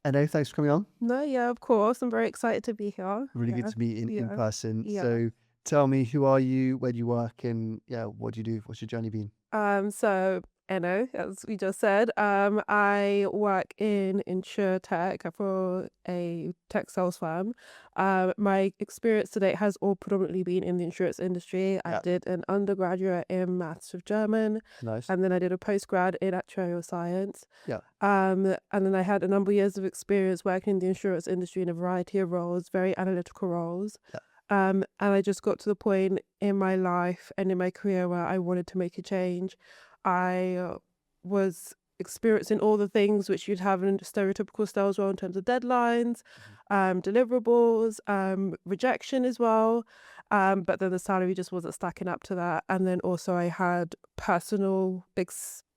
Hello, thanks for coming on. No, yeah, of course. I'm very excited to be here. Really good Yeah, to meet in yeah, person. yeah. So tell me, who are you? Where do you work? And yeah, what do you do? What's your journey been? So Eno, as we just said, I work in Insurtech for a tech sales firm. My experience to date has all predominantly been in the insurance industry. I Yeah, did an undergraduate in maths with German, nice. and then I did a postgrad in actuarial science. Yeah, And then I had a number of years of experience working in the insurance industry in a variety of roles, very analytical roles. yeah. And I just got to the point in my life and in my career where I wanted to make a change. I was experiencing all the things which you'd have in a stereotypical sales role in terms of deadlines, Mhm. deliverables, rejection as well. But then the salary just wasn't stacking up to that. And then also I had personal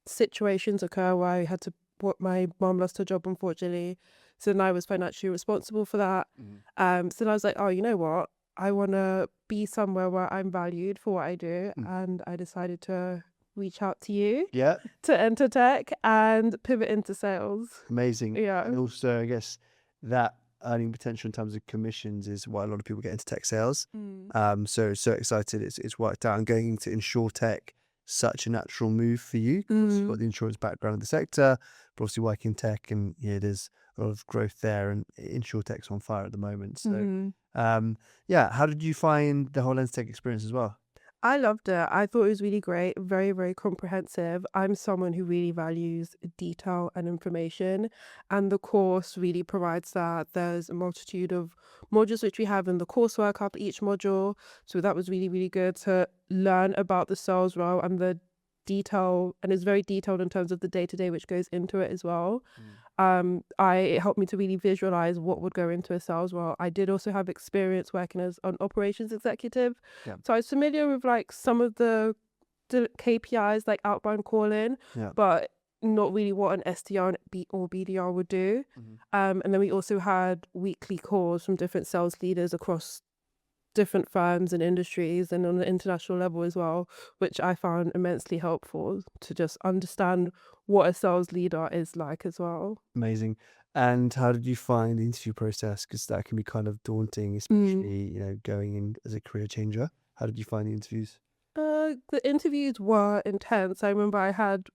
situations occur where I had to, what my mom lost her job, unfortunately. So then I was financially responsible for that. Mhm. So then I was like, oh, you know what? I want to be somewhere where I'm valued for what I do. Mm. And I decided to reach out to you Yeah, to enter tech and pivot into sales. amazing. Yeah. And also, I guess that earning potential in terms of commissions is why a lot of people get into tech sales. Mm. So excited it's worked out, and going into Insurtech, such a natural move for you. 'Cause obviously you've got Mm. the insurance background in the sector, but obviously working in tech, and yeah, there's a lot of growth there, and Insurtech's on fire at the moment. So, Mm-hmm. yeah, how did you find the whole Entr Tech experience as well? I loved it. I thought it was really great, very, very comprehensive. I'm someone who really values detail and information, and the course really provides that. There's a multitude of modules which we have in the coursework after each module. So that was really, really good to learn about the sales role and the detail, and it's very detailed in terms of the day-to-day which goes into it as well. Mm. It helped me to really visualize what would go into a sales role. I did also have experience working as an operations executive, Yeah, so I was familiar with like some of the KPIs like outbound calling, yeah. but not really what an SDR and or BDR would do. Mhm. And then we also had weekly calls from different sales leaders across different firms and industries and on an international level as well, which I found immensely helpful to just understand what a sales leader is like as well. Amazing. And how did you find the interview process? Because that can be kind of daunting, Mm. especially, going in as a career changer. How did you find the interviews? The interviews were intense. I remember I had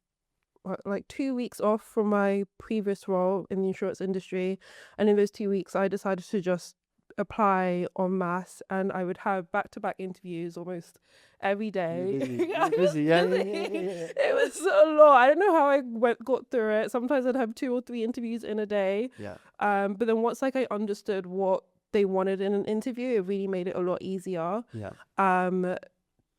like 2 weeks off from my previous role in the insurance industry, and in those 2 weeks, I decided to just apply en masse, and I would have back-to-back interviews almost every You were day. busy. You I were was busy. Yeah, yeah, busy. yeah, yeah, yeah. It was a lot. I don't know how I got through it. Sometimes I'd have 2 or 3 interviews in a day. Yeah. But then once like I understood what they wanted in an interview, it really made it a lot easier. Yeah. Um,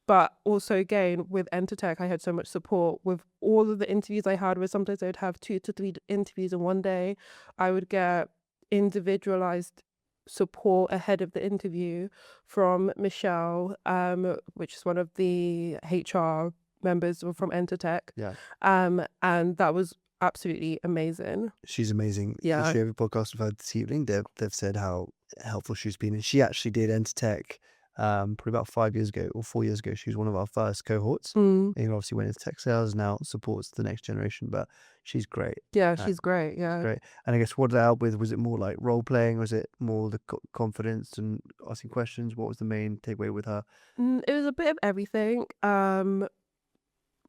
but also again with Entr Tech, I had so much support with all of the interviews I had, where sometimes I would have 2 to 3 interviews in one day. I would get individualized support ahead of the interview from Michelle, which is one of the HR members from Entr Tech. Yeah. And that was absolutely amazing. She's amazing. Yeah. Literally every podcast we've had this evening, they've said how helpful she's been. And she actually did Entr Tech probably about 5 years ago or 4 years ago. She was one of our first cohorts. Mm. And obviously went into tech sales, now supports the next generation. But she's great. Yeah, Uh, she's great. she's Yeah. great. And I guess what did it help with? Was it more like role playing? Was it more the confidence and asking questions? What was the main takeaway with her? It was a bit of everything.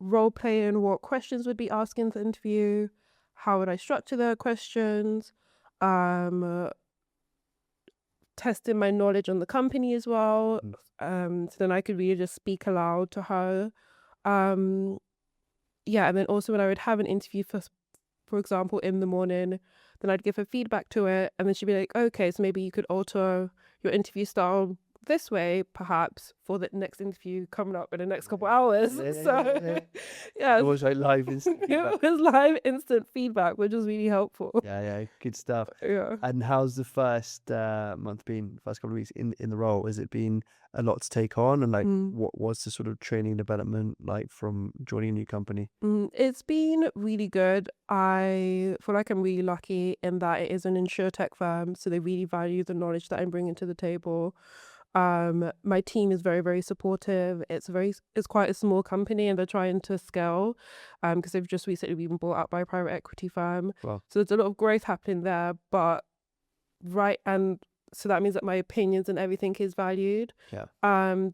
Role playing what questions would be asked in the interview, how would I structure the questions, um, testing my knowledge on the company as well. Mm. So then I could really just speak aloud to her. Um, yeah, and then also when I would have an interview for example, in the morning, then I'd give her feedback to it, and then she'd be like, okay, so maybe you could alter your interview style this way, perhaps, for the next interview coming up in the next couple hours. Yeah, yeah, yeah, yeah, So, yeah. yeah, Always like live instant feedback. it was live instant feedback, which was really helpful. Yeah, yeah, good stuff. Yeah. And how's the first month been? First couple of weeks in the role? Has it been a lot to take on? And like, Mm. what was the sort of training development like from joining a new company? It's been really good. I feel like I'm really lucky in that it is an insurtech firm, so they really value the knowledge that I'm bringing to the table. My team is very, very supportive. It's quite a small company, and they're trying to scale, because they've just recently been bought out by a private equity firm. Well, So there's a lot of growth happening there, but and so that means that my opinions and everything is valued. yeah,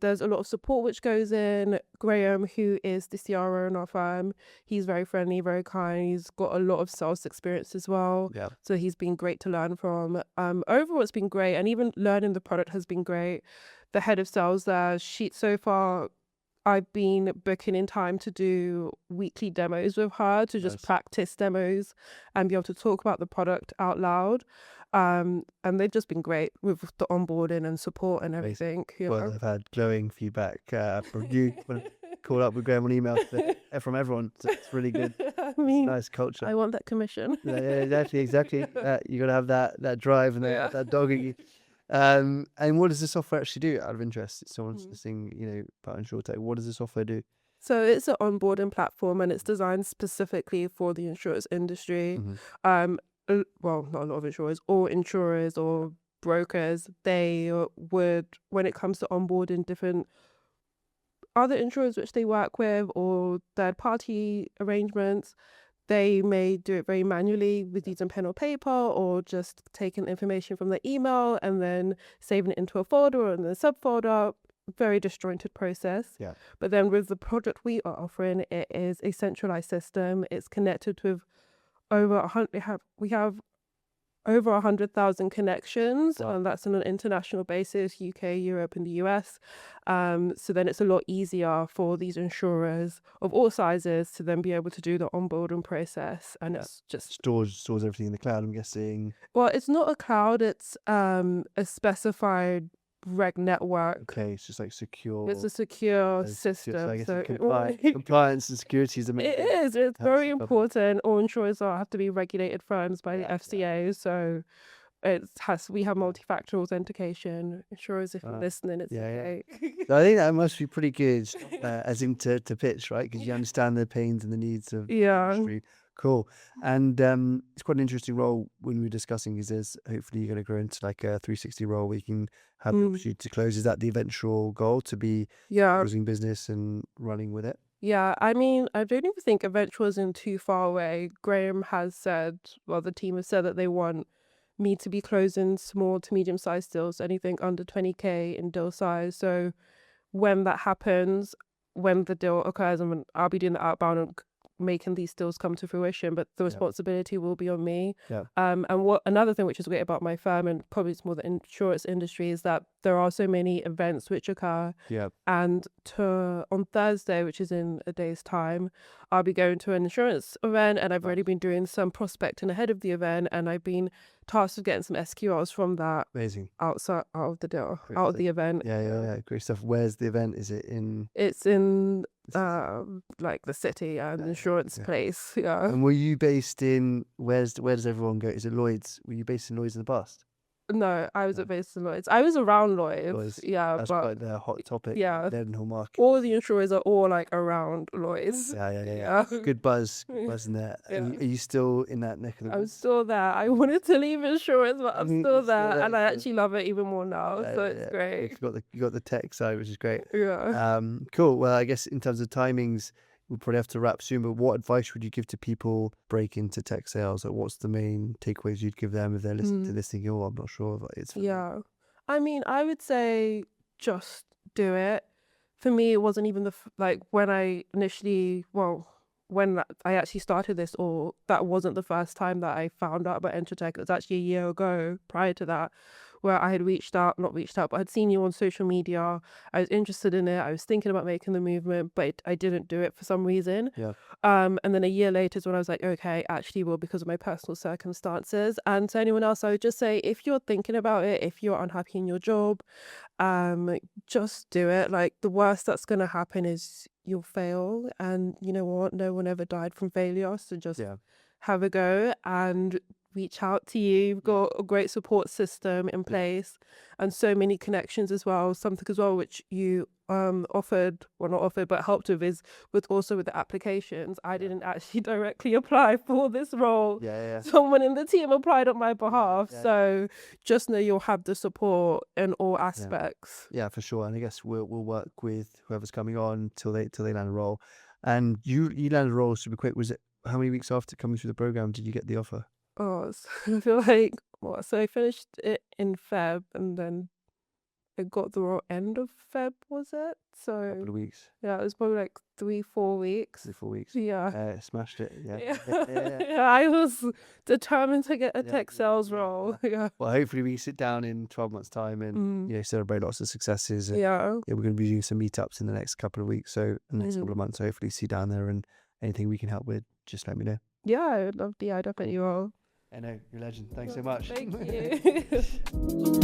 There's a lot of support which goes in. Graham, who is the CRO in our firm, he's very friendly, very kind. He's got a lot of sales experience as well. yeah. So he's been great to learn from. Overall, it's been great. And even learning the product has been great. The head of sales there, so far, I've been booking in time to do weekly demos with her to just Nice. practice demos and be able to talk about the product out loud. And they've just been great with the onboarding and support and Amazing. everything. Yeah. Well, I've had glowing feedback from you when I called up with Graham on email from everyone. So it's really good. I mean, Nice culture. I want that commission. Yeah, exactly. You got to have that drive and Yeah. that dog in you. And what does the software actually do? Out of interest, if someone's Mhm. listening, about Insurtech, what does the software do? So it's an onboarding platform, and it's designed specifically for the insurance industry. Mhm. Well, not a lot of insurers, all insurers or brokers, they would, when it comes to onboarding different other insurers which they work with or third party arrangements, they may do it very manually with using pen or paper, or just taking information from the email and then saving it into a folder and then a subfolder. Very disjointed process. Yeah. But then with the product we are offering, it is a centralized system. It's connected with over 100. We have over 100,000 connections, Wow. and that's on an international basis, UK, Europe, and the US. So then it's a lot easier for these insurers of all sizes to then be able to do the onboarding process. And Yeah. it's just, Stores everything in the cloud, I'm guessing. well, it's not a cloud, it's a specified reg network. Okay, it's just like secure. It's a secure So I system. guess So compliance and security is the main it thing. is. It's Has very to cover. important. All insurers have to be regulated firms by the Yeah, FCA. So we have multi-factor authentication. Insurers, if you're Wow. listening, it's Yeah, yeah. okay. So I think that must be pretty good, as in to pitch, right? Because you understand the pains and the needs of the Yeah. industry. Cool. And it's quite an interesting role when we were discussing, is there's hopefully you're going to grow into like a 360 role where you can have the Mm. opportunity to close. Is that the eventual goal, to be Yeah. closing business and running with it? Yeah. I mean, I don't even think eventual isn't too far away. Graham has said, well, the team has said that they want me to be closing small to medium-sized deals, anything under 20K in deal size. So when that happens, when the deal occurs, and when I'll be doing the outbound and making these deals come to fruition, but the responsibility will be on me. Yeah. And what another thing which is great about my firm, and probably it's more the insurance industry, is that there are so many events which occur. Yeah. And on Thursday, which is in a day's time, I'll be going to an insurance event, and I've already been doing some prospecting ahead of the event, and I've been tasked with getting some SQLs from that Amazing. out of the deal, Great out of stuff. the event. Yeah. Great stuff. Where's the event? Is it in? It's in like the city and insurance yeah. place. Yeah. And were you based in? Where does everyone go? Is it Lloyd's? Were you based in Lloyd's in the past? No, I was No. at based in Lloyd's. I was around Lloyd's. Lloyd's. Yeah, That's but quite the hot topic. yeah. Leadenhall Market. all the insurers are all like around Lloyd's. Yeah. Yeah. Good buzz in there. Yeah. Are you still in that neck of the I'm woods? still there. I wanted to leave insurance, but I'm Mhm, still you're still there, there, and I so- actually love it even more now. So it's Yeah. great. You got the tech side, which is great. Yeah. Cool. Well, I guess in terms of timings, we'll probably have to wrap soon. But what advice would you give to people break into tech sales? Like, what's the main takeaways you'd give them if they're listening to this thinking, "Oh, I'm not sure if it's for me." Yeah. I mean, I would say just do it. For me, it wasn't even like when I initially, when I actually started this, or that wasn't the first time that I found out about Entr Tech. It was actually a year ago prior to that, where I had not reached out, but I'd seen you on social media. I was interested in it. I was thinking about making the movement, but I didn't do it for some reason. Yeah. And then a year later is when I was like, okay, actually, well, because of my personal circumstances. And to anyone else, I would just say, if you're thinking about it, if you're unhappy in your job, just do it. Like, the worst that's going to happen is you'll fail. And you know what? No one ever died from failure. So just have a go and reach out to you. You've got a great support system in place and so many connections as well. Something as well which you helped with is with the applications. I didn't actually directly apply for this role. Yeah. Someone in the team applied on my behalf. Yeah. So just know you'll have the support in all aspects. Yeah, for sure. And I guess we'll work with whoever's coming on till they land a role. And you landed a role super quick. Was it how many weeks after coming through the program did you get the offer? Oh, so I feel like so I finished it in Feb, and then I got the role end of Feb, was it? So Couple of weeks, yeah, it was probably like 3-4 weeks. 3-4 weeks. Yeah. Smashed it. Yeah. Yeah. Yeah, I was determined to get a tech sales role. Yeah. Well, hopefully we sit down in 12 months' time and celebrate lots of successes. And, Yeah. we're going to be doing some meetups in the next couple of weeks, so the next couple of months. So hopefully see you down there, and anything we can help with, just let me know. Yeah, I would love to. Yeah, I definitely will. I know, you're a legend. Thanks so much. Thank you.